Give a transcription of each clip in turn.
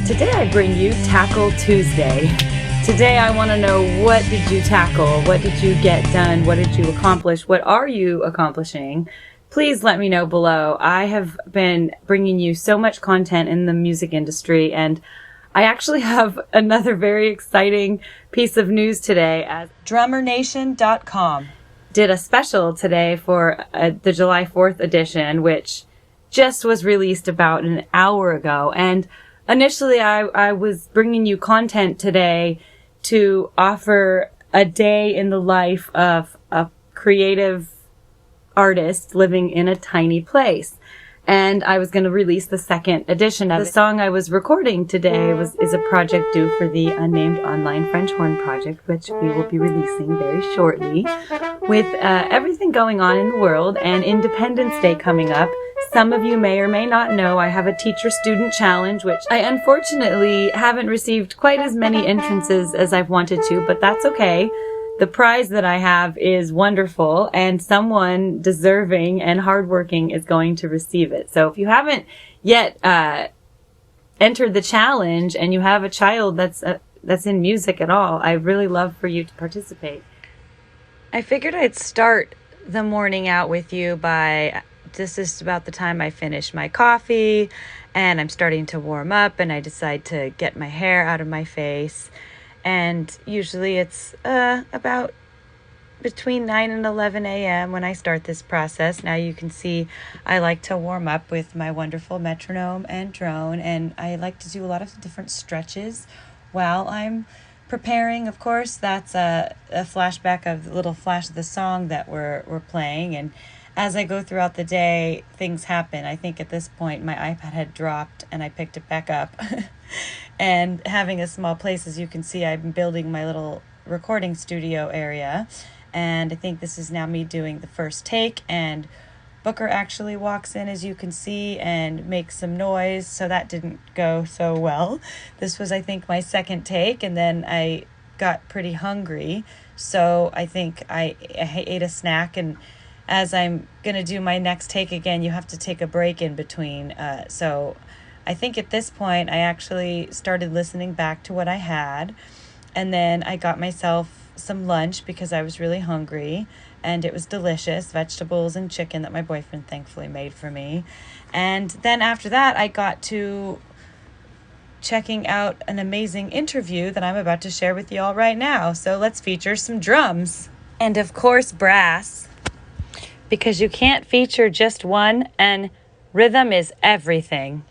Today I bring you Tackle Tuesday. Today I want to know, what did you tackle? What did you get done? What did you accomplish? What are you accomplishing? Please let me know below. I have been bringing you so much content in the music industry, and I actually have another very exciting piece of news today, as drummernation.com did a special today for the July 4th edition, which just was released about an hour ago. And initially I was bringing you content today to offer a day in the life of a creative artist living in a tiny place. And I was going to release the second edition of it. The song I was recording today is a project due for the Unnamed Online French Horn Project, which we will be releasing very shortly. With everything going on in the world and Independence Day coming up, some of you may or may not know I have a teacher-student challenge, which I unfortunately haven't received quite as many entrances as I've wanted to, but that's okay. The prize that I have is wonderful, and someone deserving and hardworking is going to receive it. So if you haven't yet entered the challenge and you have a child that's in music at all, I'd really love for you to participate. I figured I'd start the morning out with you by, this is about the time I finish my coffee and I'm starting to warm up and I decide to get my hair out of my face. And usually it's about between 9 and 11 a.m. when I start this process. Now you can see I like to warm up with my wonderful metronome and drone, and I like to do a lot of different stretches while I'm preparing. Of course, that's a flashback of the little flash of the song that we're playing, and as I go throughout the day, things happen. I think at this point my iPad had dropped and I picked it back up. And having a small place, as you can see, I'm building my little recording studio area. And I think this is now me doing the first take, and Booker actually walks in, as you can see, and makes some noise, so that didn't go so well. This was, I think, my second take, and then I got pretty hungry, so I think I ate a snack, and as I'm going to do my next take again, you have to take a break in between, so I think at this point I actually started listening back to what I had, and then I got myself some lunch because I was really hungry, and it was delicious, vegetables and chicken that my boyfriend thankfully made for me. And then after that I got to checking out an amazing interview that I'm about to share with you all right now. So let's feature some drums. And of course brass, because you can't feature just one, and rhythm is everything.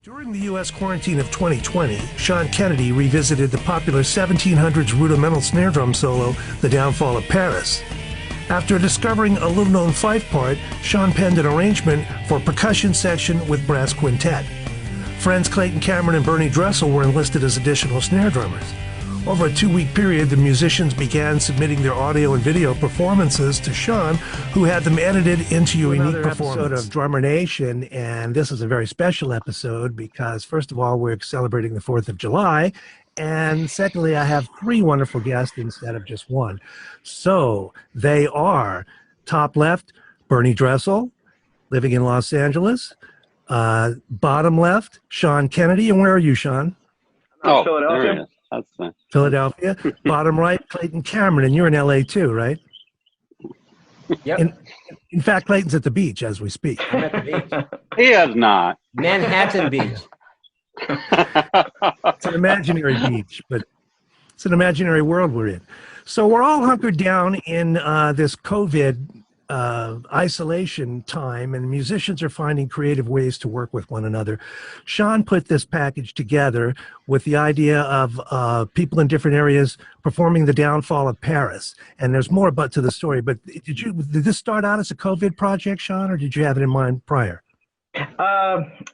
During the U.S. quarantine of 2020, Sean Kennedy revisited the popular 1700s rudimental snare drum solo, The Downfall of Paris. After discovering a little-known fife part, Sean penned an arrangement for percussion section with brass quintet. Friends Clayton, Cameron, and Bernie Dresel were enlisted as additional snare drummers. Over a 2-week period, the musicians began submitting their audio and video performances to Sean, who had them edited into a unique performance. Episode of Drummer Nation, and this is a very special episode because, first of all, we're celebrating the 4th of July, and secondly, I have 3 wonderful guests instead of just one. So they are, top left, Bernie Dresel, living in Los Angeles. Bottom left, Sean Kennedy. And where are you, Sean? Oh, Philadelphia. That's fine. Philadelphia. Bottom right, Clayton Cameron, and you're in LA too, right? Yep. In fact, Clayton's at the beach as we speak. I'm at the beach. He is not. Manhattan Beach. It's an imaginary beach, but it's an imaginary world we're in. So we're all hunkered down in this COVID isolation time, and musicians are finding creative ways to work with one another. Sean put this package together with the idea of people in different areas performing The Downfall of Paris. And there's more to the story, but did this start out as a COVID project, Sean, or did you have it in mind prior?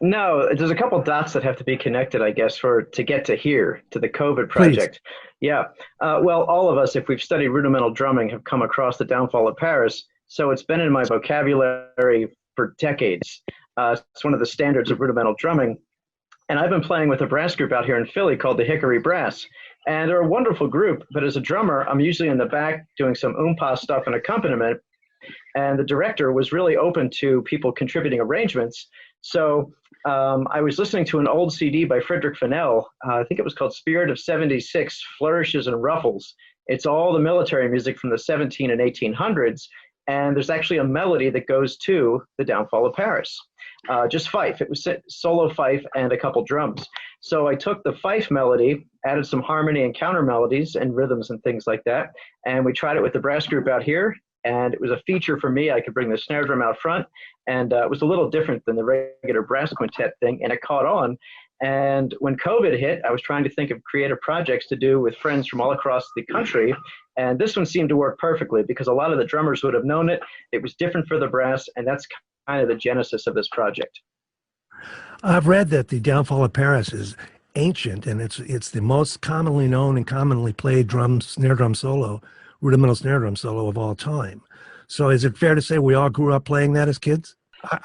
No, there's a couple dots that have to be connected, I guess, to get to here, to the COVID project. Please. Yeah. Well, all of us, if we've studied rudimental drumming, have come across The Downfall of Paris. So it's been in my vocabulary for decades. It's one of the standards of rudimental drumming. And I've been playing with a brass group out here in Philly called the Hickory Brass. And they're a wonderful group, but as a drummer, I'm usually in the back doing some oompa stuff and accompaniment. and the director was really open to people contributing arrangements. So I was listening to an old CD by Frederick Fennell. I think it was called Spirit of 76, Flourishes and Ruffles. It's all the military music from the 17 and 1800s. And there's actually a melody that goes to the Downfall of Paris. Just fife. It was solo fife and a couple drums. So I took the fife melody, added some harmony and counter melodies and rhythms and things like that. And we tried it with the brass group out here. And it was a feature for me. I could bring the snare drum out front. And it was a little different than the regular brass quintet thing. And it caught on. And when COVID hit, I was trying to think of creative projects to do with friends from all across the country. And this one seemed to work perfectly because a lot of the drummers would have known it. It was different for the brass. And that's kind of the genesis of this project. I've read that the Downfall of Paris is ancient, and it's the most commonly known and commonly played snare drum solo, rudimental snare drum solo of all time. So is it fair to say we all grew up playing that as kids?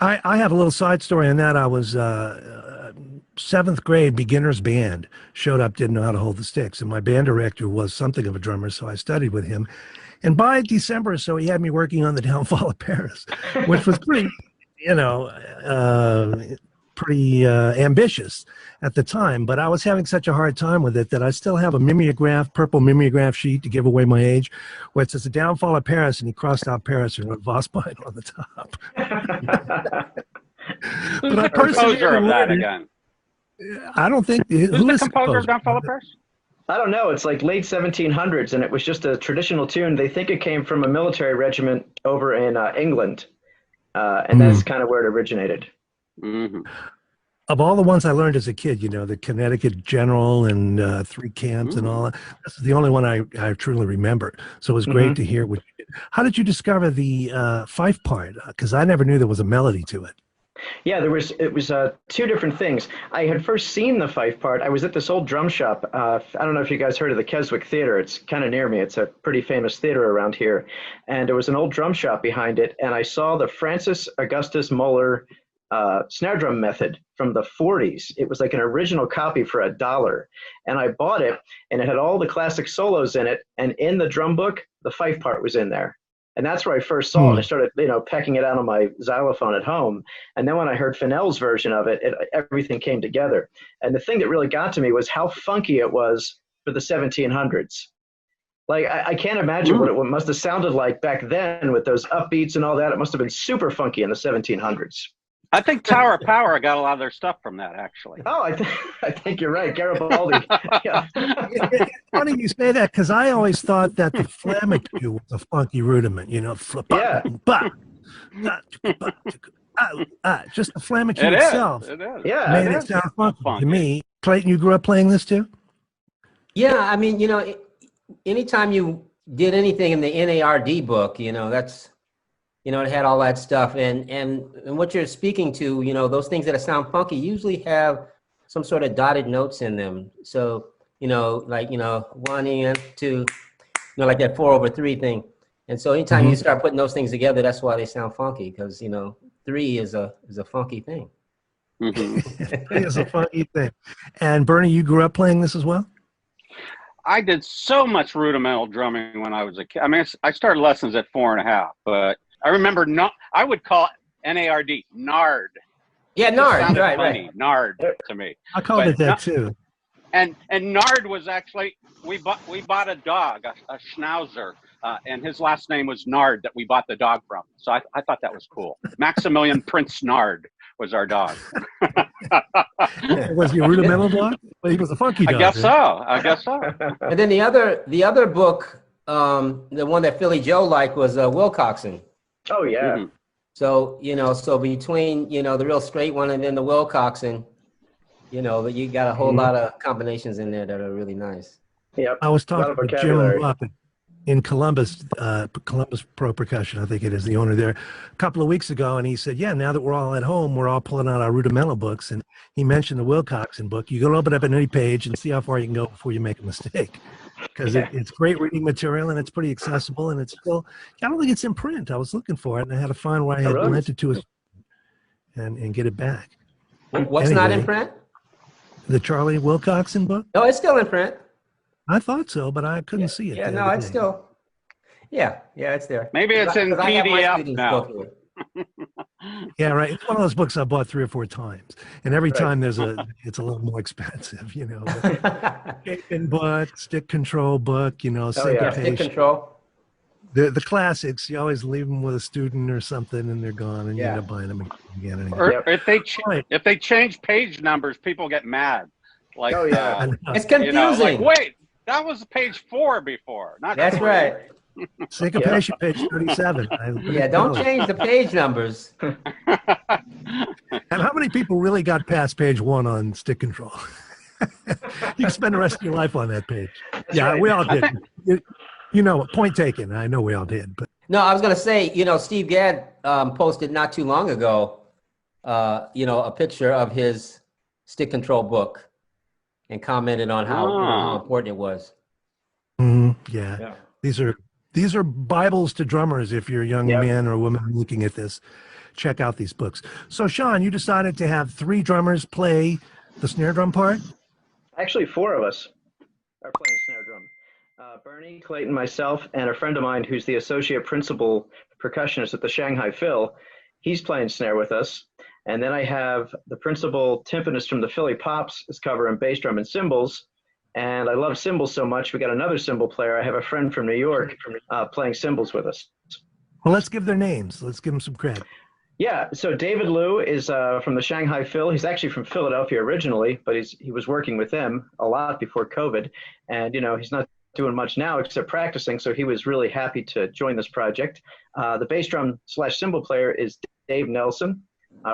I have a little side story on that. I was seventh grade beginner's band, showed up, didn't know how to hold the sticks, and my band director was something of a drummer, so I studied with him. And by December or so, he had me working on the Downfall of Paris, which was pretty, pretty ambitious at the time, but I was having such a hard time with it that I still have a mimeograph, purple mimeograph sheet to give away my age, where it says the Downfall of Paris, and he crossed out Paris and wrote Vosbein on the top. Who's the composer of that again? I don't think. Who's the composer of Downfall of Paris? I don't know. It's like late 1700s, and it was just a traditional tune. They think it came from a military regiment over in England, and that's kind of where it originated. Mm-hmm. Of all the ones I learned as a kid, the Connecticut General and Three Camps and all that, this is the only one I truly remember. So it was great to hear what you did. How did you discover the fife part? Because I never knew there was a melody to it. Yeah, it was two different things. I had first seen the fife part. I was at this old drum shop. I don't know if you guys heard of the Keswick Theater. It's kind of near me. It's a pretty famous theater around here. And there was an old drum shop behind it. And I saw the Francis Augustus Muller snare drum method from the 40s. It was like an original copy for $1. And I bought it, and it had all the classic solos in it. And in the drum book, the fife part was in there. And that's where I first saw it. I started, pecking it out on my xylophone at home. And then when I heard Fennell's version of it, everything came together. And the thing that really got to me was how funky it was for the 1700s. Like, I can't imagine what it must have sounded like back then with those upbeats and all that. It must have been super funky in the 1700s. I think Tower of Power got a lot of their stuff from that, actually. Oh, I think you're right. Garibaldi. Yeah. It's funny you say that, because I always thought that the flammature was a funky rudiment, Yeah. Just the flammature itself. It is. Yeah. Made it sound funky to me. Clayton, you grew up playing this too? Yeah, I mean, anytime you did anything in the NARD book, that's, it had all that stuff. And what you're speaking to, those things that sound funky usually have some sort of dotted notes in them. So, like, 1 and 2, like that 4/3 thing. And so anytime you start putting those things together, that's why they sound funky, because, 3 is a funky thing. It is a funky thing. And Bernie, you grew up playing this as well? I did so much rudimental drumming when I was a kid. I mean, I started lessons at 4.5, but I remember I would call it NARD, Nard. Yeah, Nard, right. Nard to me. I called it that too. And Nard was actually, we bought a dog, a Schnauzer, and his last name was Nard that we bought the dog from. So I thought that was cool. Maximilian Prince Nard was our dog. Was he a rudimental dog? Well, he was a funky dog. I guess so. And then the other book, the one that Philly Joe liked was Wilcoxon. Oh, yeah. So, so between, the real straight one and then the Wilcoxon, you got a whole lot of combinations in there that are really nice. Yep. I was talking to Jim Rupp in Columbus, Columbus Pro Percussion, I think it is, the owner there, a couple of weeks ago, and he said, yeah, now that we're all at home, we're all pulling out our rudimental books, and he mentioned the Wilcoxon book. You can open up at any page and see how far you can go before you make a mistake, because it's great reading material, and it's pretty accessible, and it's still, I don't think it's in print. I was looking for it, and I had to find where I had lent it to us and get it back. What's not in print? The Charlie Wilcoxon book? No, it's still in print. I thought so, but I couldn't see it. Yeah, no, it's still. Yeah, it's there. Maybe it's in 'Cause I have my PDF student's now. book here. Yeah, right. It's one of those books I bought 3 or 4 times, and every Right. time it's a little more expensive, you know. The shaping book, stick control book, you know, Oh, yeah. Yeah, stick syncopation. control. The classics. You always leave them with a student or something, and they're gone, and you end Yeah. up buying them again and again. Or Yep. if they change page numbers, people get mad. Like, Oh, yeah. I know. It's you know, like, confusing. wait, that was page 4 before, not That's 3. right. Syncopation, page 37. Yeah, don't change the page numbers. And how many people really got past page 1 on stick control? You can spend the rest of your life on that page. Yeah, right. we all did. You know, point taken. I know we all did, but No, I was going to say, Steve Gadd posted not too long ago, a picture of his stick control book and commented on how important it was. yeah. These are Bibles to drummers. If you're a young Yep. man or a woman looking at this, check out these books. So, Sean, you decided to have 3 drummers play the snare drum part? Actually, 4 of us are playing snare drum. Bernie, Clayton, myself, and a friend of mine who's the associate principal percussionist at the Shanghai Phil. He's playing snare with us. And then I have the principal timpanist from the Philly Pops is covering bass drum and cymbals. And I love cymbals so much, we got another cymbal player. I have a friend from New York playing cymbals with us. Well, let's give their names. Let's give them some credit. Yeah, so David Liu is from the Shanghai Phil. He's actually from Philadelphia originally, but he was working with them a lot before COVID. And, he's not doing much now except practicing, so he was really happy to join this project. The bass drum / cymbal player is Dave Nelson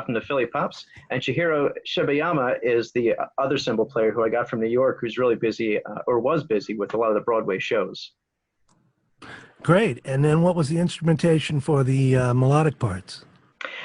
from the Philly Pops, and Chihiro Shibayama is the other cymbal player who I got from New York, who's really busy or was busy with a lot of the Broadway shows. Great. And then what was the instrumentation for the melodic parts?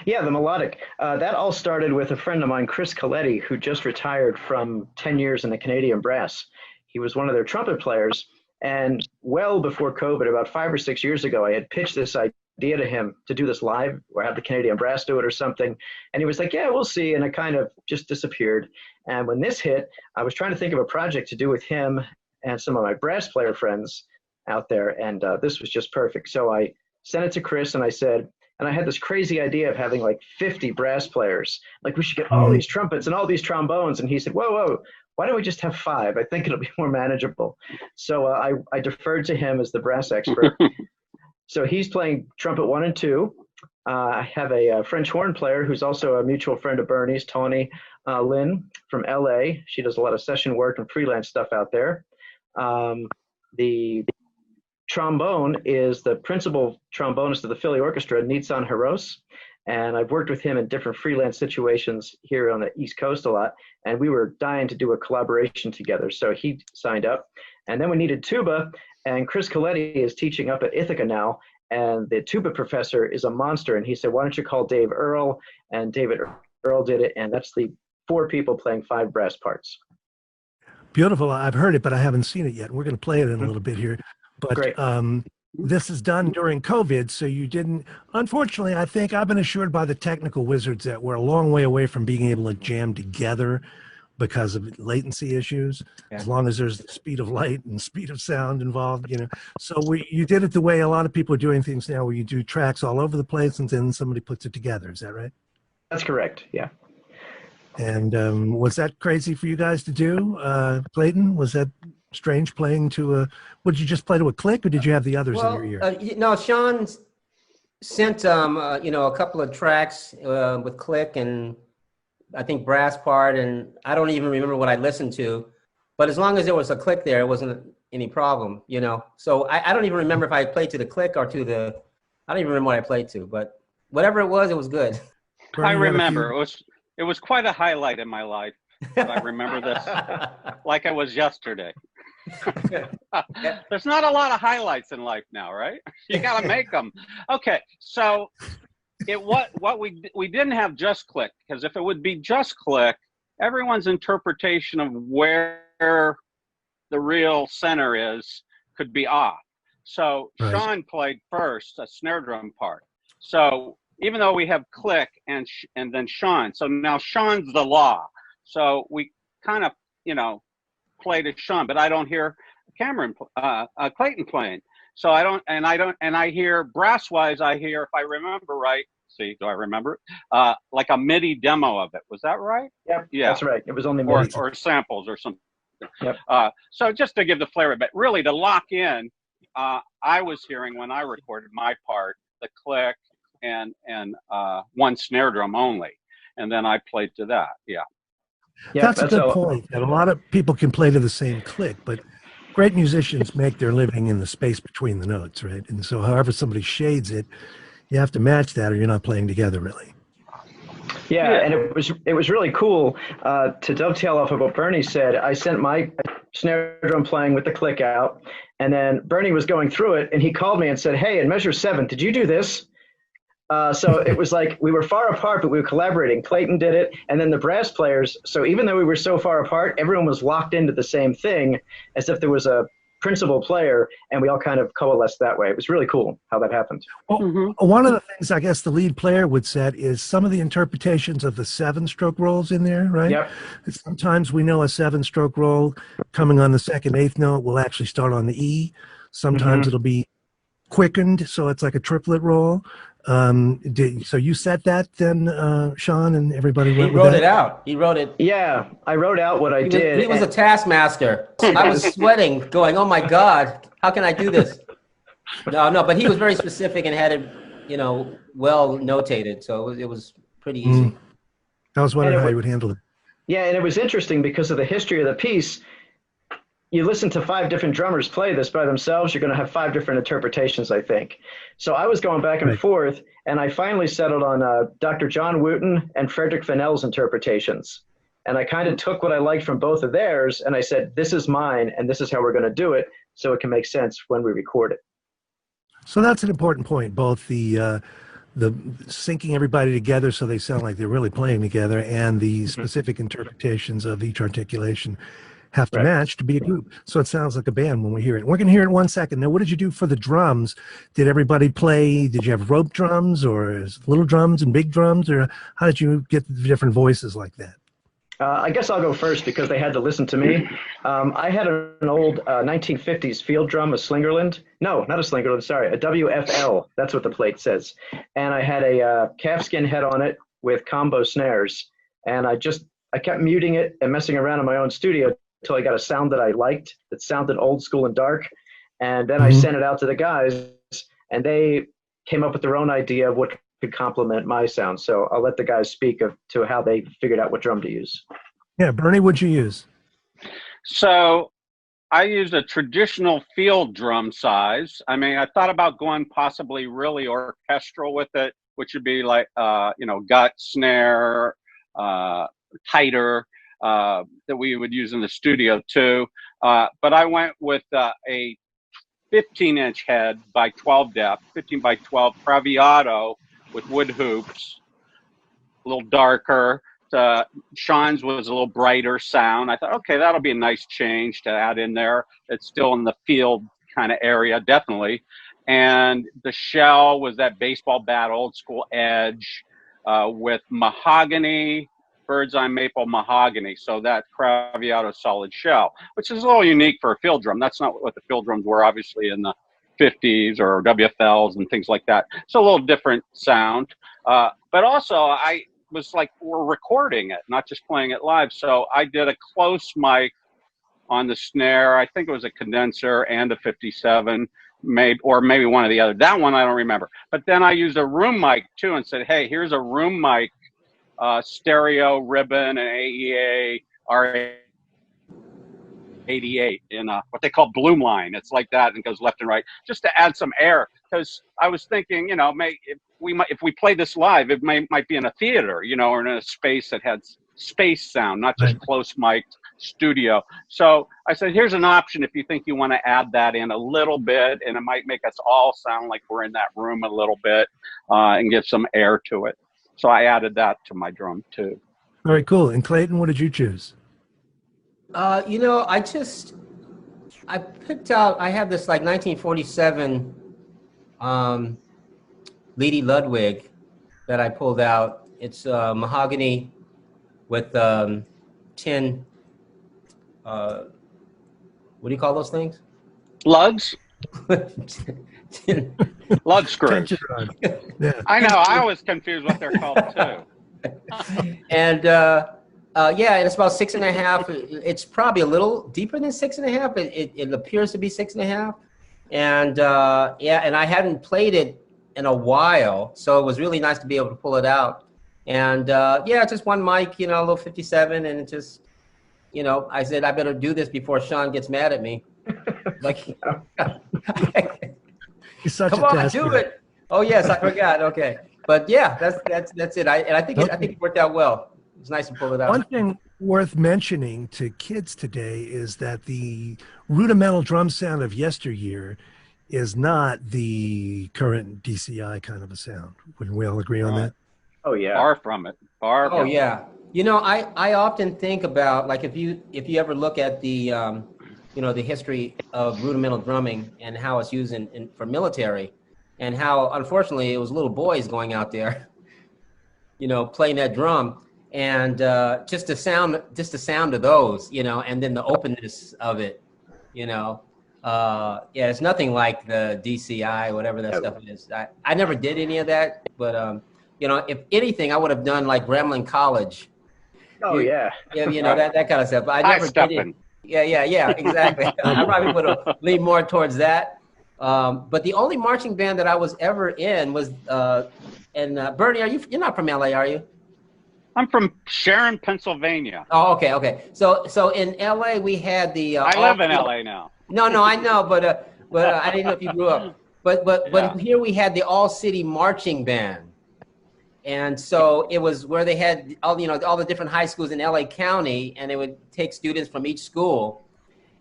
Yeah, the melodic. That all started with a friend of mine, Chris Coletti, who just retired from 10 years in the Canadian Brass. He was one of their trumpet players. And well before COVID, about 5 or 6 years ago, I had pitched this idea to him to do this live or have the Canadian Brass do it or something. And he was like, yeah, we'll see. And it kind of just disappeared. And when this hit, I was trying to think of a project to do with him and some of my brass player friends out there. And this was just perfect. So I sent it to Chris and I said, and I had this crazy idea of having like 50 brass players. Like we should get all these trumpets and all these trombones. And he said, whoa, why don't we just have 5? I think it'll be more manageable. So I deferred to him as the brass expert. So he's playing trumpet 1 and 2. I have a French horn player who's also a mutual friend of Bernie's, Tony Lynn from LA. She does a lot of session work and freelance stuff out there. The trombone is the principal trombonist of the Philly Orchestra, Nitsan Hiros. And I've worked with him in different freelance situations here on the East Coast a lot. And we were dying to do a collaboration together. So he signed up. And then we needed tuba. And Chris Coletti is teaching up at Ithaca now. And the tuba professor is a monster. And he said, why don't you call Dave Earl? And David Earl did it. And that's the 4 people playing 5 brass parts. Beautiful. I've heard it, but I haven't seen it yet. We're going to play it in a little bit here. But Great. This is done during COVID, so you didn't. Unfortunately, I think I've been assured by the technical wizards that we're a long way away from being able to jam together because of latency issues. Yeah. As long as there's the speed of light and speed of sound involved, So you did it the way a lot of people are doing things now, where you do tracks all over the place and then somebody puts it together. Is that right? That's correct. Yeah. And was that crazy for you guys to do, Clayton? Was that strange playing to would you just play to a click, or did you have the others in your ear? No, Sean sent a couple of tracks with click and I think brass part, and I don't even remember what I listened to, but as long as there was a click there, it wasn't any problem, So I don't even remember if I played to the click or to the, I don't even remember what I played to, but whatever it was good. Bernie, I remember it was quite a highlight in my life. I remember this like it was yesterday. There's not a lot of highlights in life now, right? You got to make them. Okay, so we didn't have just click, because if it would be just click, everyone's interpretation of where the real center is could be off. So right. Sean played first a snare drum part. So even though we have click and then Sean, so now Sean's the law. So we kind of play to Sean, but I don't hear Clayton playing. So I hear brass wise, I hear, if I remember right, see, do I remember it? Like a MIDI demo of it. Was that right? Yep, Yeah. that's right. It was only Or, MIDI. or samples or something. Yep. So just to give the flavor, but really to lock in, I was hearing when I recorded my part, the click and one snare drum only. And then I played to that. Yeah. Yep, That's a good point. That a lot of people can play to the same click, but great musicians make their living in the space between the notes, right? And so however somebody shades it, you have to match that or you're not playing together really. Yeah, and it was really cool to dovetail off of what Bernie said. I sent my snare drum playing with the click out, and then Bernie was going through it, and he called me and said, "Hey, in measure 7, did you do this?" So it was like we were far apart, but we were collaborating. Clayton did it, and then the brass players. So even though we were so far apart, everyone was locked into the same thing, as if there was a principal player, and we all kind of coalesced that way. It was really cool how that happened. Well, one of the things I guess the lead player would set is some of the interpretations of the 7-stroke rolls in there, right? Yep. Sometimes we know a 7-stroke roll coming on the 2nd 8th note will actually start on the E. Sometimes it'll be quickened, so it's like a triplet roll. So you set that then, Sean, and everybody went with that? He wrote it out. He wrote it. Yeah, I wrote out what I did. He was a taskmaster. I was sweating, going, "Oh my God, how can I do this?" No, but he was very specific and had it, well notated. So it was pretty easy. I was wondering how you would handle it. Yeah, and it was interesting because of the history of the piece. You listen to 5 different drummers play this by themselves, you're going to have 5 different interpretations, I think. So I was going back and forth, and I finally settled on Dr. John Wooten and Frederick Fennell's interpretations. And I kind of took what I liked from both of theirs, and I said, this is mine, and this is how we're going to do it, so it can make sense when we record it. So that's an important point, both the syncing everybody together so they sound like they're really playing together, and the specific interpretations of each articulation have to match to be a group. So it sounds like a band when we hear it. We're going to hear it in 1 second. Now, what did you do for the drums? Did everybody play? Did you have rope drums or little drums and big drums? Or how did you get the different voices like that? I guess I'll go first because they had to listen to me. I had an old 1950s field drum, a Slingerland. No, not a Slingerland, sorry, a WFL. That's what the plate says. And I had a calfskin head on it with combo snares. And I kept muting it and messing around in my own studio until I got a sound that I liked, that sounded old school and dark. And then I sent it out to the guys, and they came up with their own idea of what could complement my sound. So I'll let the guys speak to how they figured out what drum to use. Yeah, Bernie, what'd you use? So I used a traditional field drum size. I mean, I thought about going possibly really orchestral with it, which would be like, gut, snare, tighter, that we would use in the studio too. But I went with a 15-inch head by 12 depth, 15 by 12 Traviato with wood hoops, a little darker. Sean's was a little brighter sound. I thought, okay, that'll be a nice change to add in there. It's still in the field kind of area, definitely. And the shell was that baseball bat, old school edge with mahogany, bird's eye maple mahogany. So that Traviato solid shell, which is a little unique for a field drum. That's not what the field drums were, obviously, in the 50s or WFLs and things like that. So a little different sound. But also I was like, we're recording it, not just playing it live. So I did a close mic on the snare. I think it was a condenser and a 57, maybe one or the other. That one I don't remember. But then I used a room mic too and said, hey, here's a room mic, stereo ribbon and AEA R88 in what they call bloom line. It's like that and goes left and right, just to add some air. Because I was thinking, if we play this live, it might be in a theater, or in a space that had space sound, not just close mic studio. So I said, here's an option if you think you want to add that in a little bit, and it might make us all sound like we're in that room a little bit and give some air to it. So I added that to my drum too. Very cool. And Clayton, what did you choose? I picked out, I have this like 1947 Lady Ludwig that I pulled out. It's mahogany with tin, what do you call those things? Lugs? Lug screws. Tension rod. Yeah. I know. I always confuse what they're called too. And yeah, and it's about 6.5. It's probably a little deeper than 6.5. It appears to be 6.5. And yeah, and I hadn't played it in a while, so it was really nice to be able to pull it out. And yeah, just one mic, you know, a little 57, and it just, you know, I said I better do this before Sean gets mad at me. Like, He's such come a on, tasker. do it. Oh yes, I forgot. Okay, but yeah, that's it. I think it worked out well. It's nice to pull it out. One thing worth mentioning to kids today is that the rudimental drum sound of yesteryear is not the current DCI kind of a sound. Wouldn't we all agree on that? Oh yeah. Far from it. Far Oh from it. yeah. You know, I often think about, like, if you ever look at the you know, the history of rudimental drumming and how it's used for military, and how unfortunately it was little boys going out there, you know, playing that drum, and just the sound of those, you know, and then the openness of it, you know. Yeah, it's nothing like the DCI, whatever that stuff is. I never did any of that, but you know, if anything, I would have done like Gremlin College. Oh yeah. Yeah, you know, that kind of stuff. But I never did it. Yeah, exactly. I probably would have leaned more towards that. But the only marching band that I was ever in was, and Bernie, you're not from LA, are you? I'm from Sharon, Pennsylvania. Oh, okay. So in LA we had the. I live in LA now. No, I know, but I didn't know if you grew up. But here we had the All City Marching Band. And so it was where they had all the different high schools in LA County, and they would take students from each school.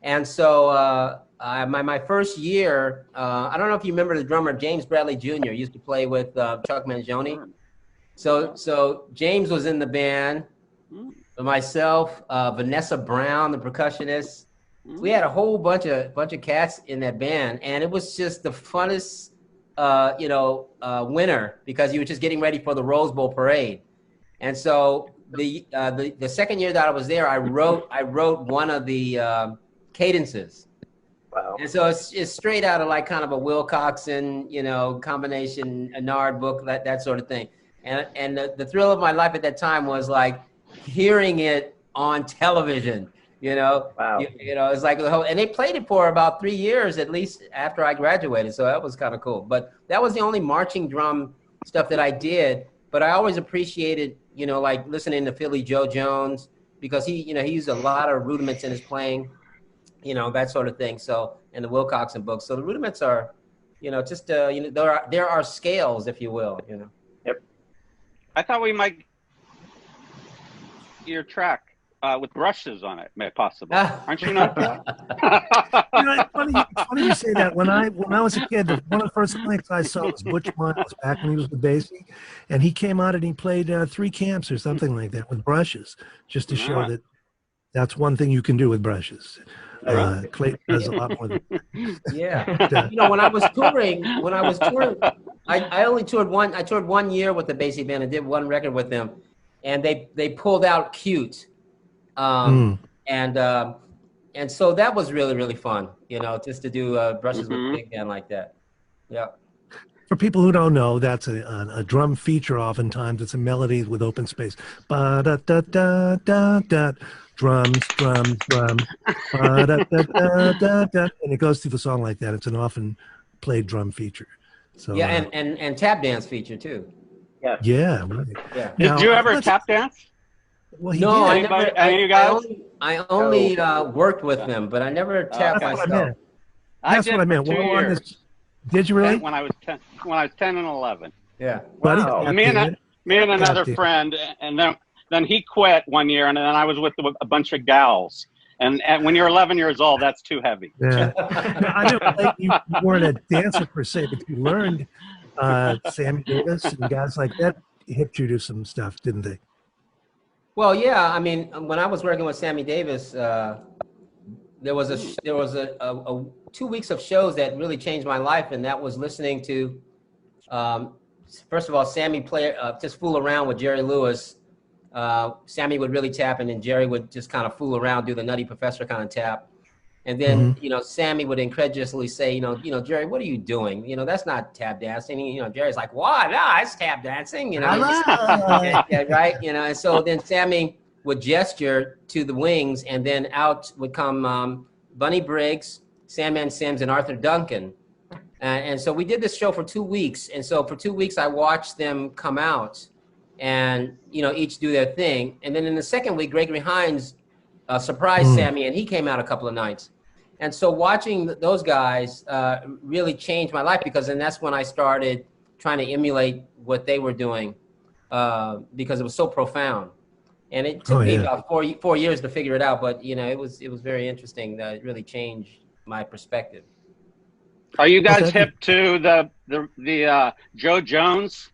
And so my first year, I don't know if you remember the drummer James Bradley Jr. used to play with Chuck Mangione. So James was in the band, myself, Vanessa Brown, the percussionist. We had a whole bunch of cats in that band, and it was just the funnest winter, because you were just getting ready for the Rose Bowl parade. And so the second year that I was there, I wrote one of the cadences. Wow. And so it's straight out of like kind of a Wilcoxon, you know, combination, a Nard book, that sort of thing. And the thrill of my life at that time was like hearing it on television. You know, wow. You know, it's like the whole, and they played it for about 3 years at least after I graduated. So that was kind of cool. But that was the only marching drum stuff that I did. But I always appreciated, you know, like listening to Philly Joe Jones, because he used a lot of rudiments in his playing, you know, that sort of thing. So, and the Wilcoxon books. So the rudiments are, you know, just, you know, there are scales, if you will, you know. Yep. I thought we might your track with brushes on it, may possible. Aren't you not? You know, it's funny you say that. When I was a kid, one of the first clinics I saw was Butch Miles back when he was with Basie, and he came out and he played 3 camps or something like that with brushes, just to show that that's one thing you can do with brushes. Clayton does a lot more than that. Yeah. You know, when I was touring, I only toured one. I toured 1 year with the Basie band and did 1 record with them, and they pulled out Cute. And so that was really, really fun, you know, just to do brushes with a big band like that. Yeah. For people who don't know, that's a drum feature. Oftentimes, it's a melody with open space. Ba da da da da da. Drums, drums, drums. Ba da da da da da. And it goes through the song like that. It's an often played drum feature. So yeah, and tap dance feature too. Yeah. Yeah. Right. Yeah. Did you ever tap dance? Well, he No, did. I only worked with them, but I never tapped myself. That's what I meant. For 2 years. Did you really? When I was 10 and 11. Yeah. Wow. Me and another friend, and then he quit 1 year, and then I was with a bunch of gals. And when you're 11 years old, that's too heavy. Yeah. I know, like, you weren't a dancer per se, but you learned Sammy Davis and guys like that hit you to some stuff, didn't they? Well, yeah. I mean, when I was working with Sammy Davis, there was a 2 weeks of shows that really changed my life, and that was listening to, first of all, Sammy play, just fool around with Jerry Lewis. Sammy would really tap, and then Jerry would just kind of fool around, do the Nutty Professor kind of tap. And then, you know, Sammy would incredulously say, you know, Jerry, what are you doing? You know, that's not tap dancing. You know, Jerry's like, what? No, it's tap dancing, you know. Yeah, right. You know, and so then Sammy would gesture to the wings, and then out would come Bunny Briggs, Sandman Sims, and Arthur Duncan. And so we did this show for 2 weeks. And so for 2 weeks, I watched them come out and, you know, each do their thing. And then in the second week, Gregory Hines surprised Sammy, and he came out a couple of nights. And so watching those guys really changed my life, because then that's when I started trying to emulate what they were doing, because it was so profound. And it took me about 4 years to figure it out, but you know, it was very interesting. It really changed my perspective. Are you guys hip to the Joe Jones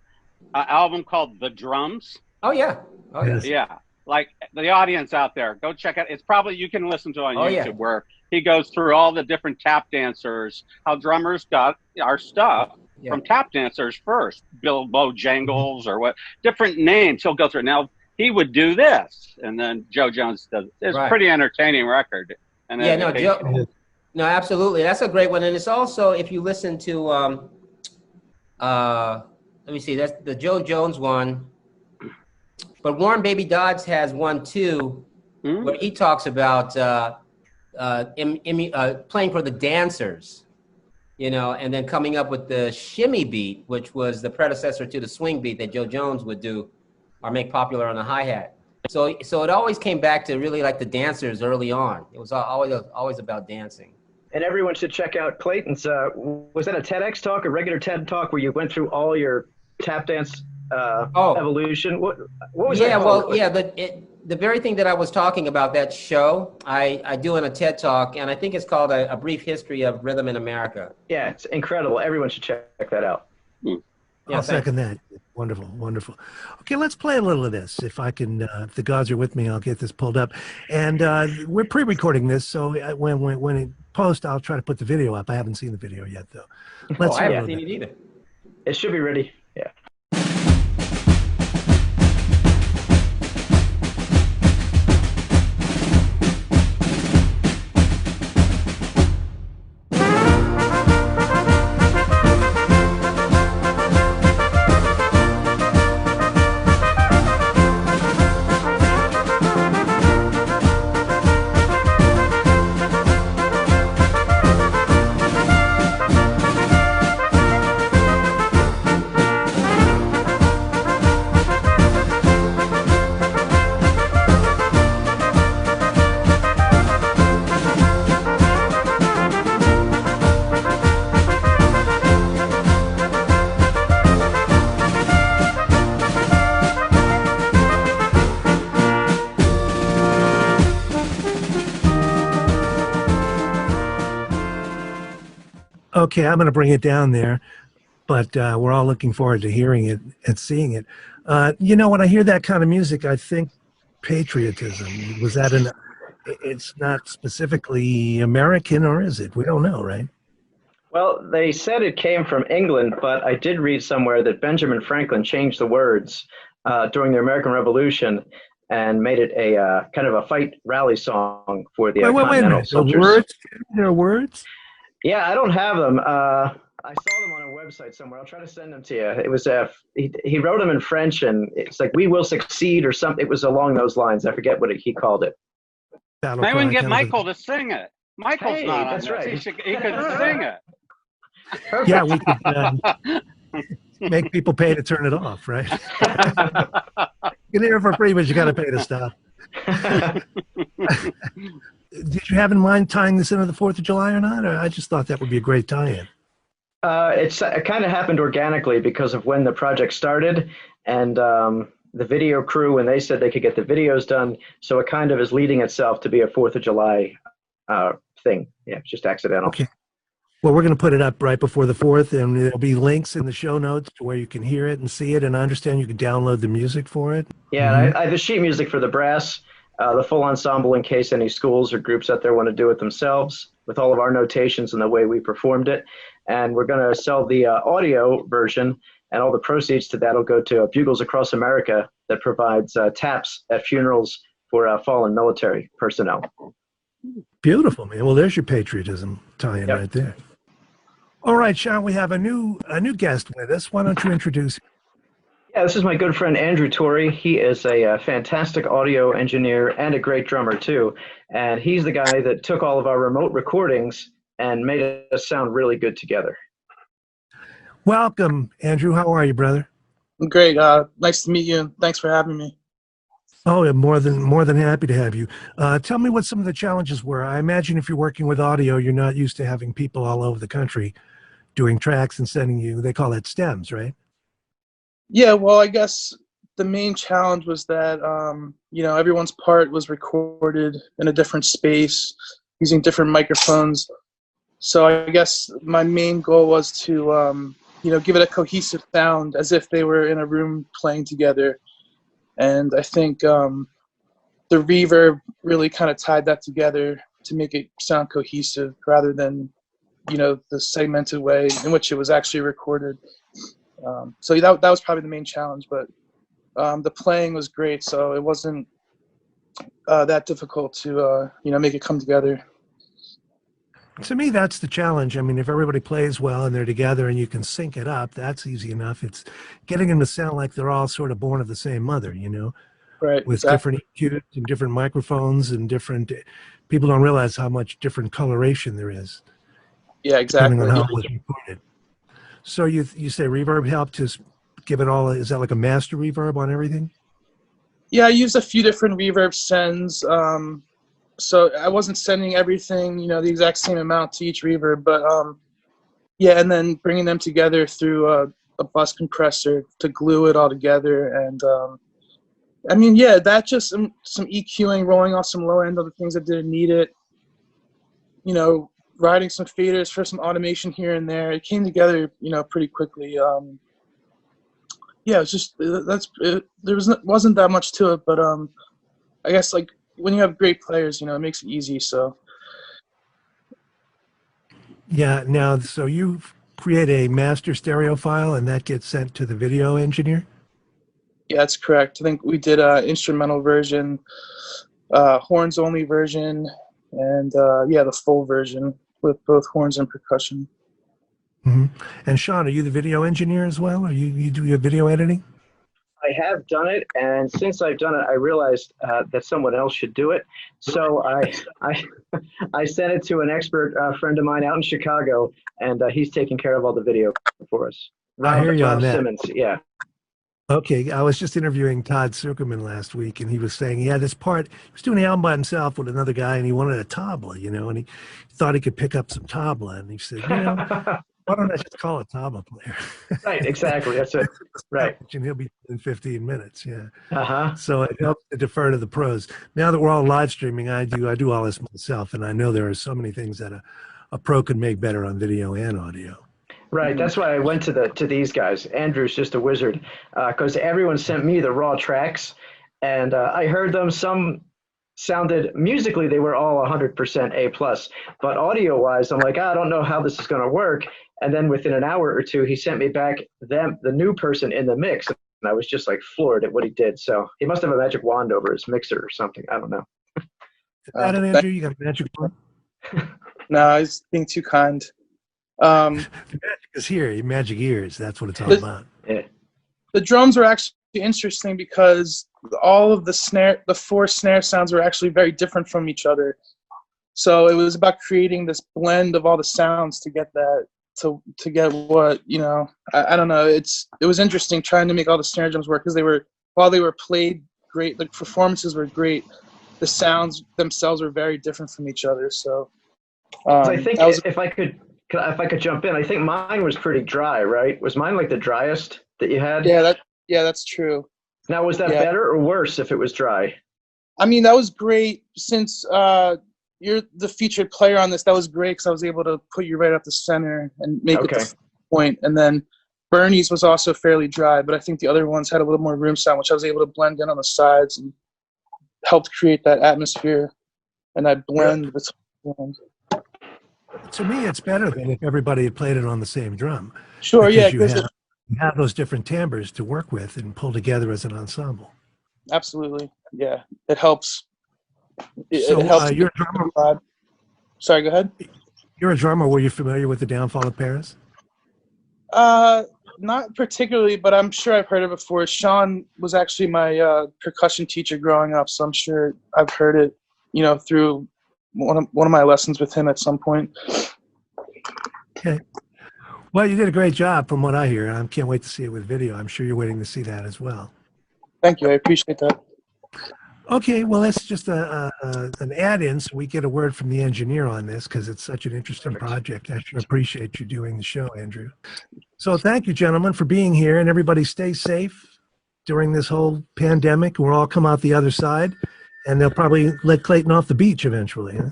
album called The Drums? Oh yeah, oh yeah. Yeah, like the audience out there, go check it. It's probably, you can listen to it on YouTube, where he goes through all the different tap dancers, how drummers got our stuff from tap dancers first, Bill Bojangles or what, different names. He'll go through. Now he would do this, and then Joe Jones does. It's a pretty entertaining record. And yeah, no, Joe. No, absolutely. That's a great one. And it's also, if you listen to, let me see, that's the Joe Jones one. But Warren Baby Dodds has one too, where he talks about playing for the dancers, you know, and then coming up with the shimmy beat, which was the predecessor to the swing beat that Joe Jones would do or make popular on the hi-hat. So it always came back to really like the dancers early on. It was always about dancing. And everyone should check out Clayton's, was that a TEDx talk, a regular TED talk where you went through all your tap dance evolution? What was that called? Well, yeah, the very thing that I was talking about, that show, I do in a TED talk, and I think it's called A Brief History of Rhythm in America. Yeah, it's incredible. Everyone should check that out. I'll second that. Wonderful, wonderful. Okay, let's play a little of this. If I can, if the gods are with me, I'll get this pulled up. And we're pre-recording this, so when it posts, I'll try to put the video up. I haven't seen the video yet, though. I haven't seen it either. It should be ready. Yeah. Okay, I'm going to bring it down there, but we're all looking forward to hearing it and seeing it. You know, when I hear that kind of music, I think patriotism. Was that it's not specifically American, or is it? We don't know, right? Well, they said it came from England, but I did read somewhere that Benjamin Franklin changed the words during the American Revolution and made it a kind of a fight rally song for the Continental soldiers. The words? There are words? Yeah, I don't have them. I saw them on a website somewhere. I'll try to send them to you. It was he wrote them in French, and it's like "We will succeed" or something. It was along those lines. I forget what he called it. Maybe we can get Michael to sing it. Michael's not on that's this. right. He could sing it. Perfect. Yeah, we could make people pay to turn it off, right? You can hear it for free, but you got to pay to stop. Did you have in mind tying this into the 4th of July or not? Or I just thought that would be a great tie-in. It kind of happened organically because of when the project started, and the video crew, when they said they could get the videos done, so it kind of is leading itself to be a 4th of July thing. Yeah, it's just accidental. Okay. Well, we're going to put it up right before the 4th, and there'll be links in the show notes to where you can hear it and see it, and I understand you can download the music for it. Yeah, I have the sheet music for the brass, the full ensemble in case any schools or groups out there want to do it themselves, with all of our notations and the way we performed it. And we're going to sell the audio version, and all the proceeds to that will go to Bugles Across America that provides taps at funerals for fallen military personnel. Beautiful, man. Well, there's your patriotism tie-in Yep. right there. All right, Sean, we have a new guest with us. Why don't you introduce him? Yeah, this is my good friend Andrew Torrey. He is a fantastic audio engineer and a great drummer too. And he's the guy that took all of our remote recordings and made us sound really good together. Welcome, Andrew. How are you, brother? Great. Nice to meet you. Thanks for having me. Oh, I'm more than happy to have you. Tell me what some of the challenges were. I imagine if you're working with audio, you're not used to having people all over the country doing tracks and sending you, they call it stems, right? Yeah, well, I guess the main challenge was that, everyone's part was recorded in a different space using different microphones. So I guess my main goal was to, give it a cohesive sound as if they were in a room playing together. And I think the reverb really kind of tied that together to make it sound cohesive rather than, the segmented way in which it was actually recorded. So that was probably the main challenge, but the playing was great, so it wasn't that difficult to, make it come together. To me, that's the challenge. I mean, if everybody plays well and they're together and you can sync it up, that's easy enough. It's getting them to sound like they're all sort of born of the same mother, Right. with Exactly. different EQs and different microphones and different, people don't realize how much different coloration there is. Yeah, exactly. Depending on how it was recorded. So you say reverb helped to give it all, is that like a master reverb on everything? Yeah, I used a few different reverb sends. So I wasn't sending everything, the exact same amount to each reverb, but and then bringing them together through a bus compressor to glue it all together. And that just some EQing, rolling off some low end of the things that didn't need it, writing some faders for some automation here and there. It came together, pretty quickly. It's just there wasn't that much to it, but I guess like when you have great players, it makes it easy. So Yeah. Now, so you create a master stereo file and that gets sent to the video engineer? yeah, that's correct. I think we did a instrumental version, horns only version, and the full version with both horns and percussion. Mm-hmm. And Sean, are you the video engineer as well? Are you do your video editing? I have done it, and since I've done it, I realized that someone else should do it. So I sent it to an expert friend of mine out in Chicago, and he's taking care of all the video for us. I hear you on Rob that. Simmons, yeah. Okay, I was just interviewing Todd Zuckerman last week, and he was saying he had this part. He was doing the album by himself with another guy, and he wanted a tabla, and he thought he could pick up some tabla, and he said, why don't I just call a tabla player? Right, exactly. That's it. Right. And he'll be in 15 minutes. Yeah. Uh-huh. So it helps to defer to the pros. Now that we're all live streaming, I do all this myself, and I know there are so many things that a pro could make better on video and audio. Right. That's why I went to these guys. Andrew's just a wizard, because everyone sent me the raw tracks, and I heard them. Some sounded musically, they were all 100% A+, but audio wise, I'm like, I don't know how this is going to work. And then within an hour or two, he sent me back the new person in the mix, and I was just like floored at what he did. So he must have a magic wand over his mixer or something. I don't know. Is that an Andrew? You got a magic wand? No, I was being too kind. The magic is here. Magic ears. That's what it's all about. Yeah. The drums were actually interesting because all of the four snare sounds were actually very different from each other. So it was about creating this blend of all the sounds to get that, to get what, I don't know. It was interesting trying to make all the snare drums work because while they were played great, the performances were great, the sounds themselves were very different from each other. So I think if I could jump in, I think mine was pretty dry, right? Was mine like the driest that you had? Yeah, that's true. Now, was that better or worse if it was dry? I mean, that was great since you're the featured player on this. That was great because I was able to put you right up the center and make it the point. And then Bernie's was also fairly dry, but I think the other ones had a little more room sound, which I was able to blend in on the sides and helped create that atmosphere and that blend between. To me, it's better than if everybody had played it on the same drum. Sure, yeah. You have those different timbres to work with and pull together as an ensemble. Absolutely, yeah. It helps. So It helps your drummer, Sorry, go ahead. You're a drummer. Were you familiar with the Downfall of Paris? Not particularly, but I'm sure I've heard it before. Sean was actually my percussion teacher growing up, so I'm sure I've heard it, through one of my lessons with him at some point. Okay. Well, you did a great job from what I hear. I can't wait to see it with video. I'm sure you're waiting to see that as well. Thank you. I appreciate that. Okay, well, that's just an add-in, so we get a word from the engineer on this because it's such an interesting project. I sure appreciate you doing the show, Andrew. So thank you, gentlemen, for being here, and everybody stay safe during this whole pandemic. We'll all come out the other side, and they'll probably let Clayton off the beach eventually. Huh?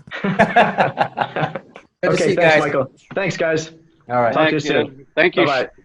Good to see Okay, you thanks, guys. Michael. Thanks, guys. All right. Talk to you soon. Thank you. Bye-bye.